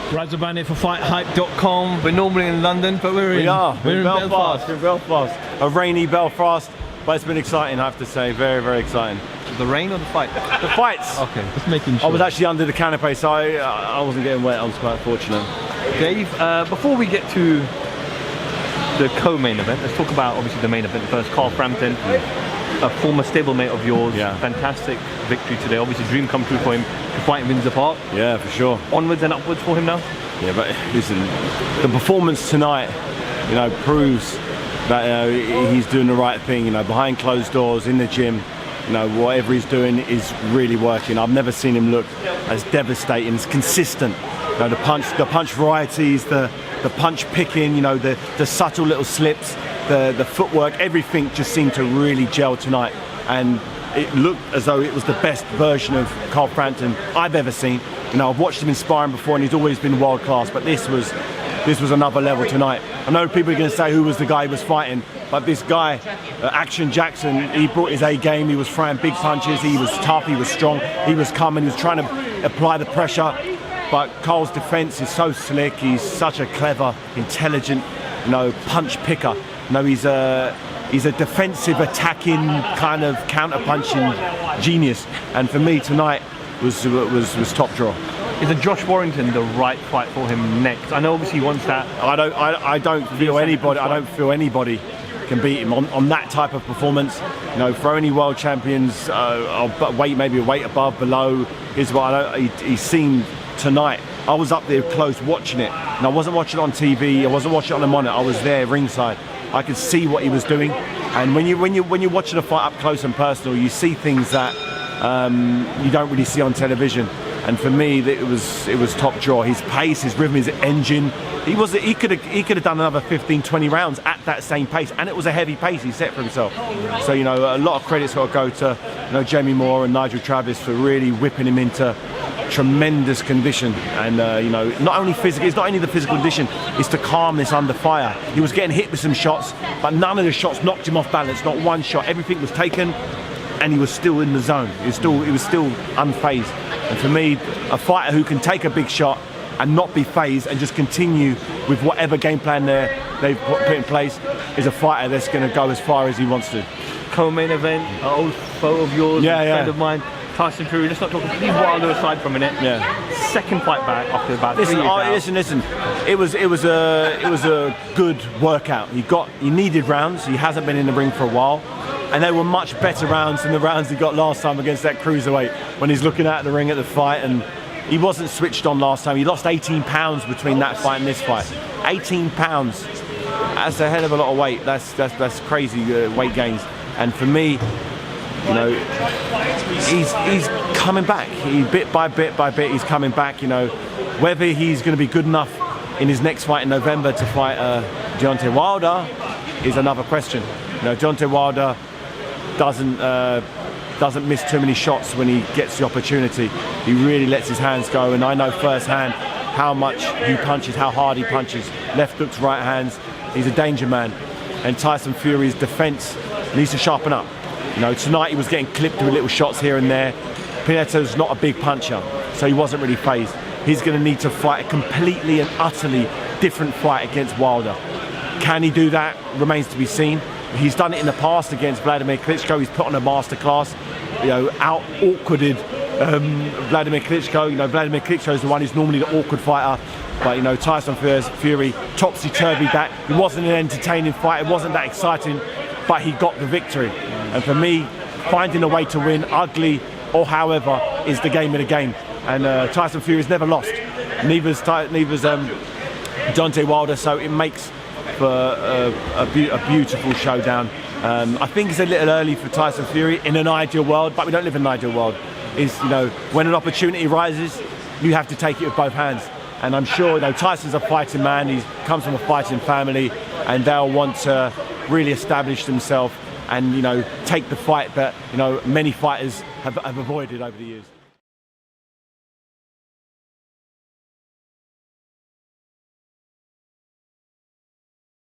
Razzaban here for FightHype.com. We're normally in London, but we're in Belfast. We're in Belfast. A rainy Belfast, but it's been exciting, I have to say. Very, very exciting. The rain or the fight? The fights. Okay, just making sure. I was actually under the canopy, so I wasn't getting wet. I was quite fortunate. Dave, before we get to the co-main event, let's talk about obviously the main event first. Carl Frampton, a former stablemate of yours. Yeah. Fantastic victory today. Obviously, dream come true for him to fight in Windsor Park. Yeah, for sure. Onwards and upwards for him now. Yeah, but listen, the performance tonight, proves that he's doing the right thing. Behind closed doors in the gym, whatever he's doing is really working. I've never seen him look as devastating, as consistent. The punch varieties, the punch picking, the subtle little slips, the footwork, everything just seemed to really gel tonight. And it looked as though it was the best version of Carl Frampton I've ever seen. I've watched him in sparring before and he's always been world class, but this was another level tonight. I know people are going to say who was the guy he was fighting, but this guy, Action Jackson, he brought his A game. He was throwing big punches, he was tough, he was strong, he was coming, he was trying to apply the pressure. But Carl's defense is so slick. He's such a clever, intelligent, punch picker. He's a defensive, attacking, kind of counter-punching genius. And for me tonight was top draw. Is a Josh Warrington the right fight for him next? I know obviously he wants that. I don't feel anybody can beat him on that type of performance. For any world champions, maybe a weight above, below, is what he seemed tonight. I was up there close watching it, and I wasn't watching it on TV. I wasn't watching it on the monitor. I was there ringside. I could see what he was doing, and when you're watching a fight up close and personal, you see things that you don't really see on television. And for me, it was top draw. His pace, his rhythm, his engine. He could have done another 15-20 rounds at that same pace, and it was a heavy pace he set for himself. So a lot of credit's got to go to Jamie Moore and Nigel Travis for really whipping him into tremendous condition. And not only physical, it's not only the physical condition, it's the calmness under fire. He was getting hit with some shots, but none of the shots knocked him off balance. Not one shot. Everything was taken, and he was still in the zone. He was still unfazed. And for me, a fighter who can take a big shot and not be phased and just continue with whatever game plan they've put in place is a fighter that's going to go as far as he wants to. Co-main event, an old foe of yours, a friend of mine, Tyson Fury. Let's not talk. Leave Wilder aside for a minute. Yeah. Second fight back after about 3 years. Listen. It was a good workout. He needed rounds. He hasn't been in the ring for a while. And they were much better rounds than the rounds he got last time against that cruiserweight when he's looking at the ring at the fight. And he wasn't switched on last time. He lost 18 pounds between that fight and this fight. 18 pounds. That's a hell of a lot of weight. That's crazy weight gains. And for me, he's coming back. Bit by bit, he's coming back. Whether he's going to be good enough in his next fight in November to fight Deontay Wilder is another question. Deontay Wilder doesn't miss too many shots when he gets the opportunity. He really lets his hands go, and I know firsthand how much he punches, how hard he punches. Left hooks, right hands. He's a danger man. And Tyson Fury's defense needs to sharpen up. Tonight he was getting clipped with little shots here and there. Pianeta's not a big puncher, so he wasn't really phased. He's going to need to fight a completely and utterly different fight against Wilder. Can he do that? Remains to be seen. He's done it in the past against Vladimir Klitschko. He's put on a masterclass, out-awkwarded Vladimir Klitschko. Vladimir Klitschko is the one who's normally the awkward fighter. But, Tyson Fury, topsy-turvy that. It wasn't an entertaining fight. It wasn't that exciting, but he got the victory. And for me, finding a way to win, ugly or however, is the game of the game. And Tyson Fury's never lost. Neither's Deontay Wilder, so it makes for a beautiful showdown. I think it's a little early for Tyson Fury in an ideal world, but we don't live in an ideal world. When an opportunity rises, you have to take it with both hands. And I'm sure Tyson's a fighting man. He comes from a fighting family, and they'll want to really establish themselves and take the fight that many fighters have avoided over the years.